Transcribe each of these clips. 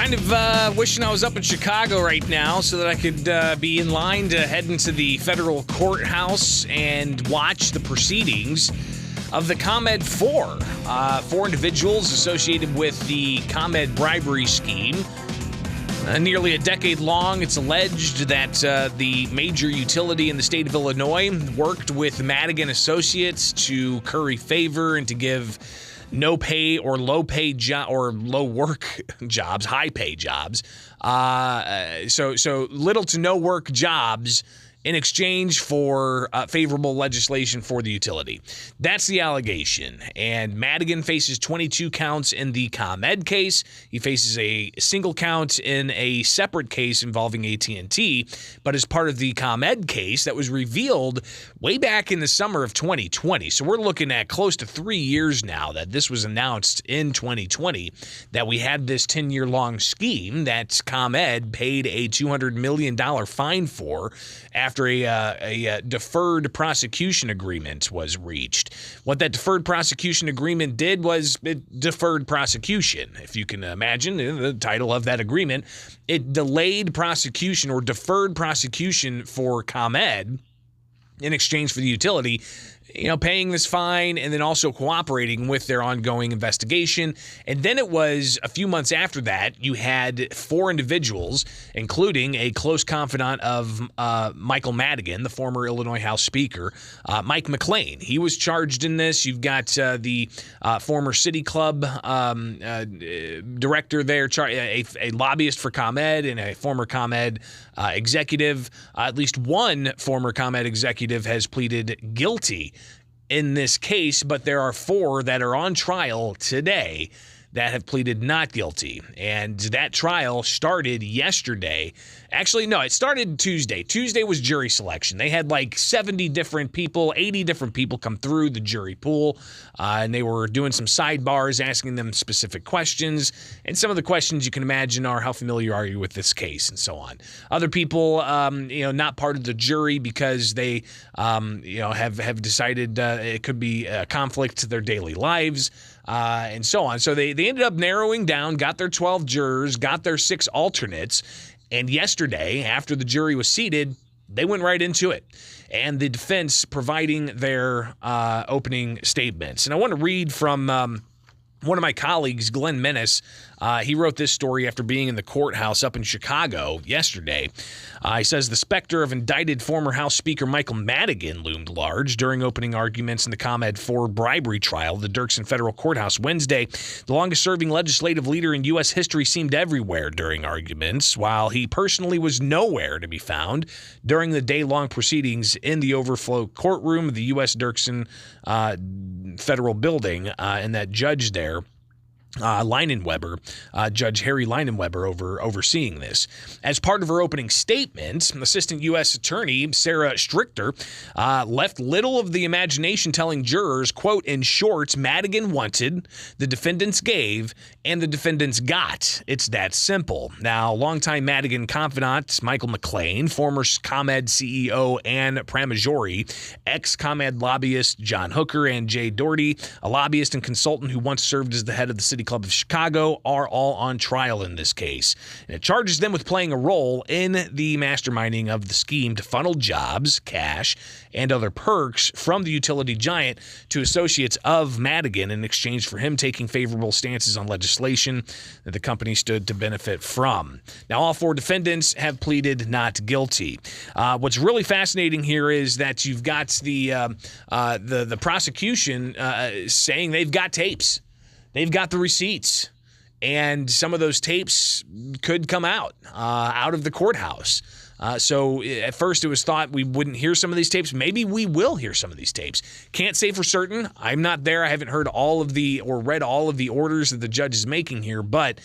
Kind of wishing I was up in Chicago right now so that I could be in line to head into the federal courthouse and watch the proceedings of the ComEd 4. Four individuals associated with the ComEd bribery scheme. Nearly a decade long, it's alleged that the major utility in the state of Illinois worked with Madigan Associates to curry favor and to give no pay or low pay or low work jobs, high pay jobs. So little to no work jobs in exchange for favorable legislation for the utility. That's the allegation. And Madigan faces 22 counts in the ComEd case. He faces a single count in a separate case involving AT&T. But as part of the ComEd case that was revealed way back in the summer of 2020. So we're looking at close to 3 years now that this was announced in 2020 that we had this 10-year-long scheme that ComEd paid a $200 million fine for after a deferred prosecution agreement was reached. What that deferred prosecution agreement did was it deferred prosecution. If you can imagine the title of that agreement, it delayed prosecution or deferred prosecution for ComEd in exchange for the utility, paying this fine and then also cooperating with their ongoing investigation. And then it was a few months after that, you had four individuals, including a close confidant of Michael Madigan, the former Illinois House Speaker, Mike McLean. He was charged in this. You've got the former City Club director there, a lobbyist for ComEd, and a former ComEd executive. At least one former ComEd executive has pleaded guilty in this case, but there are four that are on trial today that have pleaded not guilty. And that trial started yesterday. Actually, no, it started Tuesday. Tuesday was jury selection. They had like 70 different people, 80 different people come through the jury pool, and they were doing some sidebars, asking them specific questions. And some of the questions you can imagine are, how familiar are you with this case, and so on. Other people, not part of the jury because they, have decided it could be a conflict to their daily lives. And so on. So they ended up narrowing down, got their 12 jurors, got their 6 alternates, and yesterday, after the jury was seated, they went right into it. And the defense providing their opening statements. And I want to read from one of my colleagues, Glenn Menace. He wrote this story after being in the courthouse up in Chicago yesterday. He says the specter of indicted former House Speaker Michael Madigan loomed large during opening arguments in the ComEd 4 bribery trial at the Dirksen Federal Courthouse Wednesday. The longest-serving legislative leader in U.S. history seemed everywhere during arguments, while he personally was nowhere to be found during the day-long proceedings in the overflow courtroom of the U.S. Dirksen Federal Building, and that judge there, Judge Harry Leinenweber, overseeing this. As part of her opening statement, Assistant U.S. Attorney Sarah Strichter left little of the imagination, telling jurors, quote, "In short, Madigan wanted, the defendants gave, and the defendants got. It's that simple." Now, longtime Madigan confidant Michael McLean, former ComEd CEO Ann Pramaggiore, ex-ComEd lobbyist John Hooker, and Jay Doherty, a lobbyist and consultant who once served as the head of the City Club of Chicago, are all on trial in this case. And it charges them with playing a role in the masterminding of the scheme to funnel jobs, cash, and other perks from the utility giant to associates of Madigan in exchange for him taking favorable stances on legislation that the company stood to benefit from. Now, all four defendants have pleaded not guilty. What's really fascinating here is that you've got the prosecution saying they've got tapes. They've got the receipts, and some of those tapes could come out of the courthouse. So at first it was thought we wouldn't hear some of these tapes. Maybe we will hear some of these tapes. Can't say for certain. I'm not there. I haven't heard read all of the orders that the judge is making here, but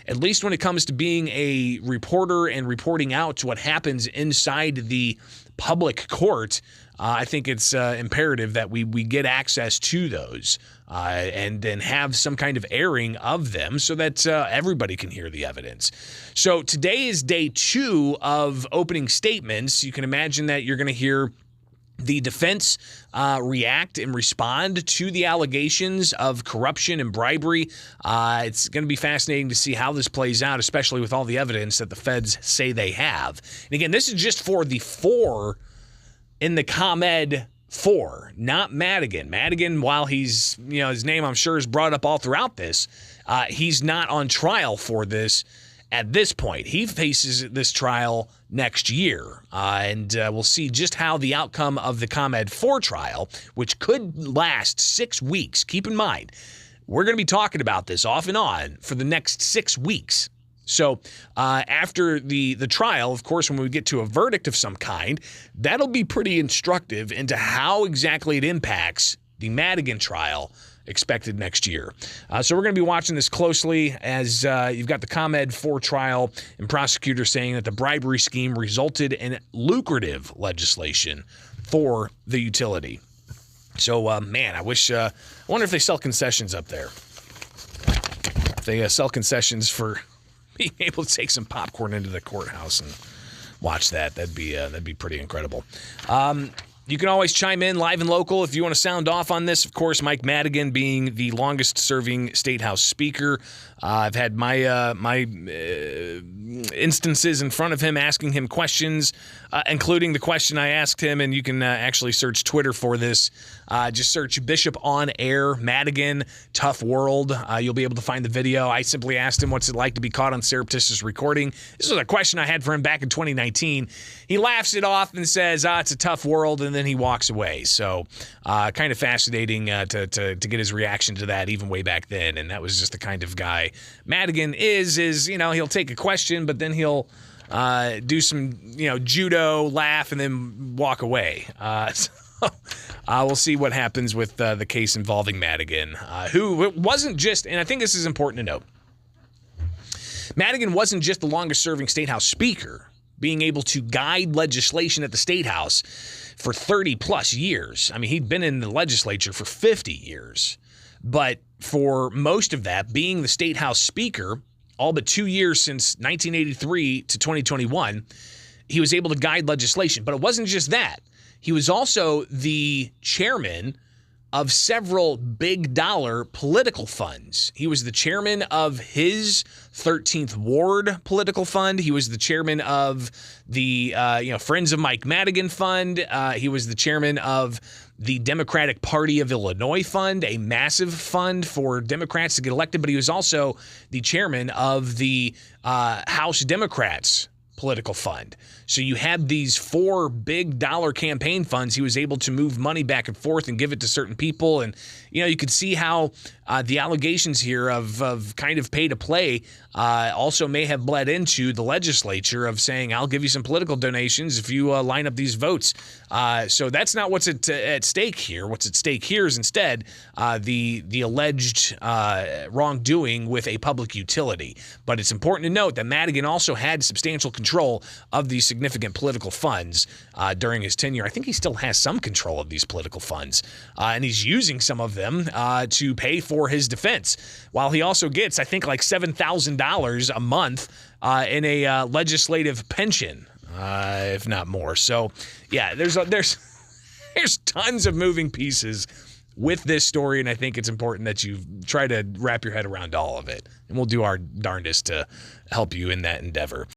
at least when it comes to being a reporter and reporting out to what happens inside the public court, I think it's imperative that we get access to those and then have some kind of airing of them so that everybody can hear the evidence. So today is day 2 of opening statements. You can imagine that you're going to hear the defense react and respond to the allegations of corruption and bribery. It's going to be fascinating to see how this plays out, especially with all the evidence that the feds say they have. And again, this is just for the 4 in the ComEd 4, not Madigan. Madigan, while he's, his name I'm sure is brought up all throughout this, he's not on trial for this at this point. He faces this trial next year, and we'll see just how the outcome of the ComEd 4 trial, which could last 6 weeks. Keep in mind, we're going to be talking about this off and on for the next 6 weeks. So after the trial, of course, when we get to a verdict of some kind, that'll be pretty instructive into how exactly it impacts the Madigan trial expected next year. So we're going to be watching this closely as you've got the ComEd 4 trial and prosecutors saying that the bribery scheme resulted in lucrative legislation for the utility. So, man, I wonder if they sell concessions up there. If they sell concessions for being able to take some popcorn into the courthouse and watch that, that'd be pretty incredible. You can always chime in live and local if you want to sound off on this. Of course, Mike Madigan being the longest-serving statehouse speaker. I've had my instances in front of him asking him questions, including the question I asked him, and you can actually search Twitter for this. Just search Bishop on Air, Madigan, Tough World. You'll be able to find the video. I simply asked him what's it like to be caught on surreptitious recording. This was a question I had for him back in 2019. He laughs it off and says, it's a tough world, and then he walks away. So kind of fascinating to get his reaction to that even way back then, and that was just the kind of guy Madigan is he'll take a question, but then he'll do some, judo, laugh, and then walk away. We'll see what happens with the case involving Madigan, who wasn't just, and I think this is important to note, Madigan wasn't just the longest-serving statehouse speaker, being able to guide legislation at the statehouse for 30-plus years. I mean, he'd been in the legislature for 50 years. But for most of that, being the statehouse speaker, all but 2 years since 1983 to 2021, he was able to guide legislation. But it wasn't just that. He was also the chairman of several big-dollar political funds. He was the chairman of his 13th Ward political fund. He was the chairman of the Friends of Mike Madigan Fund. He was the chairman of the Democratic Party of Illinois Fund, a massive fund for Democrats to get elected. But he was also the chairman of the House Democrats political fund. So you had these 4 big-dollar campaign funds. He was able to move money back and forth and give it to certain people. And, you could see how the allegations here of kind of pay to play also may have bled into the legislature of saying, I'll give you some political donations if you line up these votes. So that's not what's at stake here. What's at stake here is instead the alleged wrongdoing with a public utility. But it's important to note that Madigan also had substantial control of these significant political funds during his tenure. I think he still has some control of these political funds, and he's using some of them to pay for his defense, while he also gets, I think, like $7,000 a month in a legislative pension, if not more. So, yeah, there's tons of moving pieces with this story, and I think it's important that you try to wrap your head around all of it, and we'll do our darndest to help you in that endeavor.